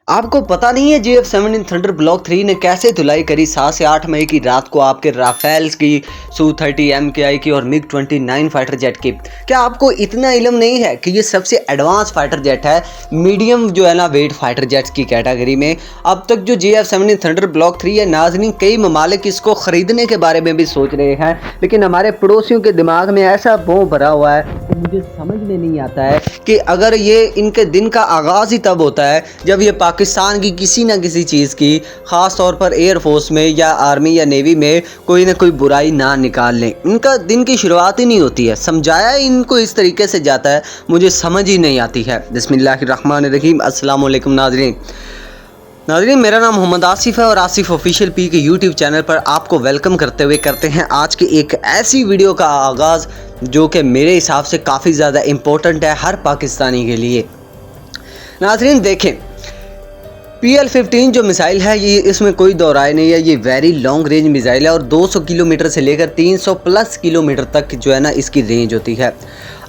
आपको पता नहीं है JF-17 थंडर ब्लॉक 3 ने कैसे धुलाई करी 7 से 8 मई की रात को आपके राफेल्स की, Su-30 MKI की और MiG-29 फाइटर जेट की। क्या आपको इतना इल्म नहीं है कि ये सबसे एडवांस फाइटर जेट है मीडियम जो है ना वेट फाइटर जेट्स की कैटेगरी में। अब तक जो JF-17 थंडर ब्लॉक 3 है नाज़रीन, कई ममालिक इसको ख़रीदने के बारे में भी सोच रहे हैं, लेकिन हमारे पड़ोसियों के दिमाग में ऐसा मोह भरा हुआ है कि मुझे समझ में नहीं आता है कि अगर ये इनके दिन का आगाज़ ही तब होता है जब ये पाकिस्तान की किसी न किसी चीज़ की, ख़ास तौर पर एयरफोर्स में या आर्मी या नेवी में कोई ना कोई बुराई ना निकाल लें। इनका दिन की शुरुआत ही नहीं होती है, समझाया इनको इस तरीके से जाता है, मुझे समझ ही नहीं आती है। बिस्मिल्लाहिर्रहमानिर्रहीम। अस्सलाम वालेकुम नाज़रीन, मेरा नाम मोहम्मद आसिफ है और आसिफ ऑफिशियल पी के यूट्यूब चैनल पर आपको वेलकम करते हुए करते हैं आज की एक ऐसी वीडियो का आगाज़ जो कि मेरे हिसाब से काफ़ी ज़्यादा इम्पोर्टेंट है हर पाकिस्तानी के लिए। नाज़रीन देखें, PL-15 जो मिसाइल है ये इसमें कोई दो राय नहीं है, ये वेरी लॉन्ग रेंज मिसाइल है और 200 किलोमीटर से लेकर 300 प्लस किलोमीटर तक जो है ना इसकी रेंज होती है।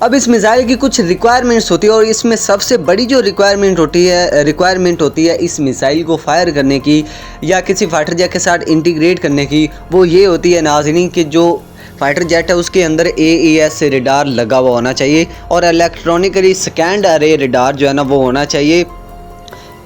अब इस मिसाइल की कुछ रिक्वायरमेंट्स होती है और इसमें सबसे बड़ी जो रिक्वायरमेंट होती है इस मिसाइल को फायर करने की या किसी फाइटर जेट के साथ इंटीग्रेट करने की, वो ये होती है नाज़रीन कि जो फाइटर जेट है उसके अंदर AES रेडार लगा हुआ होना चाहिए और इलेक्ट्रॉनिकली स्कैन्ड अरे रेडार जो है ना वो होना चाहिए,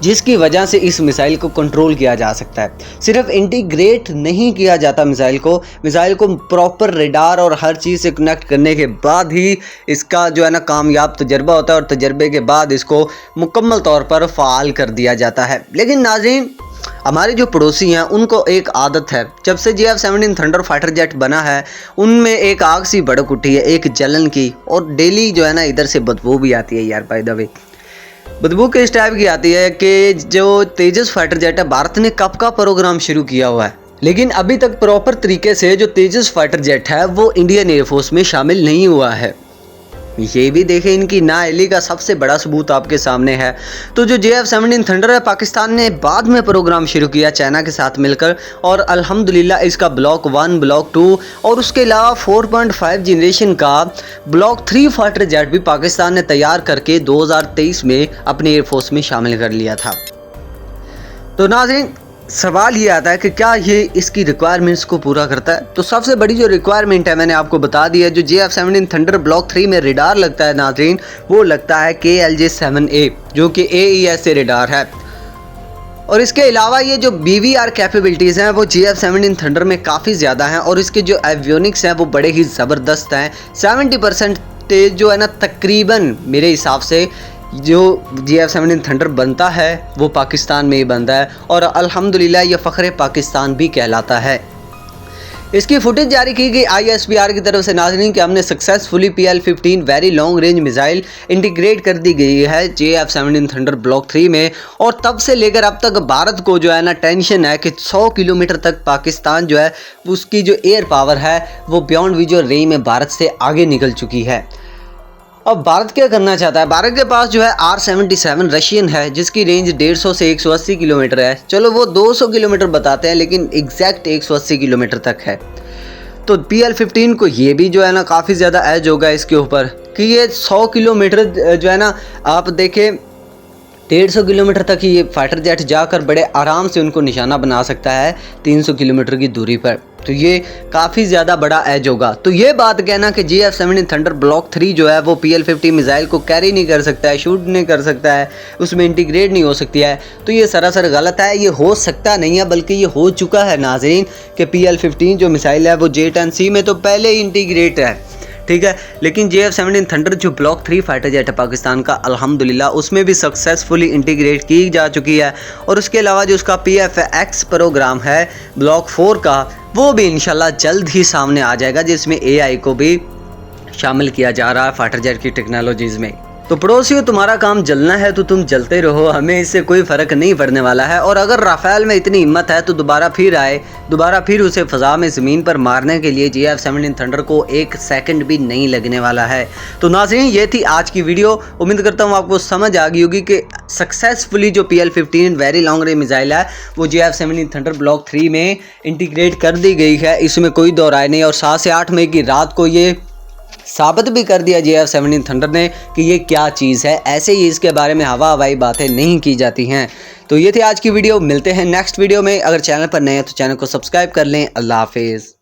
जिसकी वजह से इस मिसाइल को कंट्रोल किया जा सकता है। सिर्फ इंटीग्रेट नहीं किया जाता मिसाइल को प्रॉपर रेडार और हर चीज़ से कनेक्ट करने के बाद ही इसका जो है ना कामयाब तजर्बा होता है और तजर्बे के बाद इसको मुकम्मल तौर पर फ़ाल कर दिया जाता है। लेकिन नाज़रीन, हमारे जो पड़ोसी हैं उनको एक आदत है, जब से JF-17 थंडर फाइटर जेट बना है उनमें एक आग सी भड़क उठी है, एक जलन की, और डेली जो है ना इधर से बदबू भी आती है यार। बाय द वे बदबू किस टाइप की आती है कि जो तेजस फाइटर जेट है, भारत ने कब का प्रोग्राम शुरू किया हुआ है, लेकिन अभी तक प्रॉपर तरीके से जो तेजस फाइटर जेट है वो इंडियन एयरफोर्स में शामिल नहीं हुआ है। ये भी देखें, इनकी नाअहली का सबसे बड़ा सबूत आपके सामने है। तो जो JF-17 थंडर है, पाकिस्तान ने बाद में प्रोग्राम शुरू किया चाइना के साथ मिलकर और अल्हम्दुलिल्लाह इसका ब्लॉक 1, ब्लॉक 2 और उसके अलावा 4.5 जनरेशन का ब्लॉक 3 फाइटर जेट भी पाकिस्तान ने तैयार करके 2023 में अपने एयरफोर्स में शामिल कर लिया था। तो नाज़रीन, सवाल ये आता है कि क्या ये इसकी रिक्वायरमेंट्स को पूरा करता है? तो सबसे बड़ी जो रिक्वायरमेंट है मैंने आपको बता दी है। जो JF-17 थंडर ब्लॉक 3 में रेडार लगता है नाज़रीन, वो लगता है KLJ-7A जो कि AES से रेडार है। और इसके अलावा ये जो BVR कैपेबिलिटीज़ हैं वो JF-17 थंडर में काफ़ी ज़्यादा हैं और इसके जो एवियोनिक्स हैं वो बड़े ही ज़बरदस्त हैं। 70% जो है ना तकरीबन मेरे हिसाब से जो JF-17 थंडर बनता है वो पाकिस्तान में ही बनता है और अल्हम्दुलिल्लाह ये फ़ख्र पाकिस्तान भी कहलाता है। इसकी फुटेज जारी की गई ISPR की तरफ से नाज़रीन कि हमने successfully PL-15 very long range missile integrate कर दी गई है JF-17 थंडर ब्लॉक 3 में, और तब से लेकर अब तक भारत को जो है ना टेंशन है कि 100 किलोमीटर तक पाकिस्तान जो है उसकी जो एयर पावर है वो बियॉन्ड विजुअल रेंज में भारत से आगे निकल चुकी है। अब भारत क्या करना चाहता है? भारत के पास जो है R-77 रशियन है जिसकी रेंज 150 से 180 किलोमीटर है। चलो वो 200 किलोमीटर बताते हैं लेकिन एग्जैक्ट 180 किलोमीटर तक है। तो PL-15 को ये भी जो है ना काफ़ी ज़्यादा एज होगा इसके ऊपर कि ये 100 किलोमीटर जो है ना, आप देखें 150 किलोमीटर तक ही ये फाइटर जेट जाकर बड़े आराम से उनको निशाना बना सकता है 300 किलोमीटर की दूरी पर। तो ये काफ़ी ज़्यादा बड़ा एज होगा। तो ये बात कहना कि JF-17 थंडर ब्लॉक 3 जो है वो PL-15 मिसाइल को कैरी नहीं कर सकता है, शूट नहीं कर सकता है, उसमें इंटीग्रेट नहीं हो सकती है, तो ये सरासर गलत है। ये हो सकता नहीं है बल्कि ये हो चुका है नाज़रीन कि PL-15 जो मिसाइल है वो J-10C में तो पहले ही इंटीग्रेट है, ठीक है। लेकिन JF-17 थंडर जो ब्लॉक 3 फाइटर जेट है पाकिस्तान का, अल्हम्दुलिल्लाह उसमें भी सक्सेसफुली इंटीग्रेट की जा चुकी है और उसके अलावा जो उसका PFX प्रोग्राम है ब्लॉक 4 का, वो भी इंशाल्लाह जल्द ही सामने आ जाएगा, जिसमें AI को भी शामिल किया जा रहा है फाइटर जेट की टेक्नोलॉजीज़ में। तो पड़ोसियों, तुम्हारा काम जलना है तो तुम जलते रहो, हमें इससे कोई फ़र्क नहीं पड़ने वाला है। और अगर राफेल में इतनी हिम्मत है तो दोबारा फिर उसे फ़ज़ा में ज़मीन पर मारने के लिए JF-17 थंडर को 1 सेकंड भी नहीं लगने वाला है। तो नाज़रीन, ये थी आज की वीडियो। उम्मीद करता हूँ आपको समझ आ गई होगी कि सक्सेसफुली जो PL-15 very long range missile है वो JF-17 थंडर ब्लॉक 3 में इंटीग्रेट कर दी गई है, इसमें कोई दो राय नहीं। और 7 से 8 मई की रात को ये साबित भी कर दिया JF-17 थंडर ने कि ये क्या चीज़ है। ऐसे ही इसके बारे में हवाई बातें नहीं की जाती हैं। तो ये थी आज की वीडियो, मिलते हैं नेक्स्ट वीडियो में। अगर चैनल पर नए हैं तो चैनल को सब्सक्राइब कर लें। अल्लाह हाफिज़।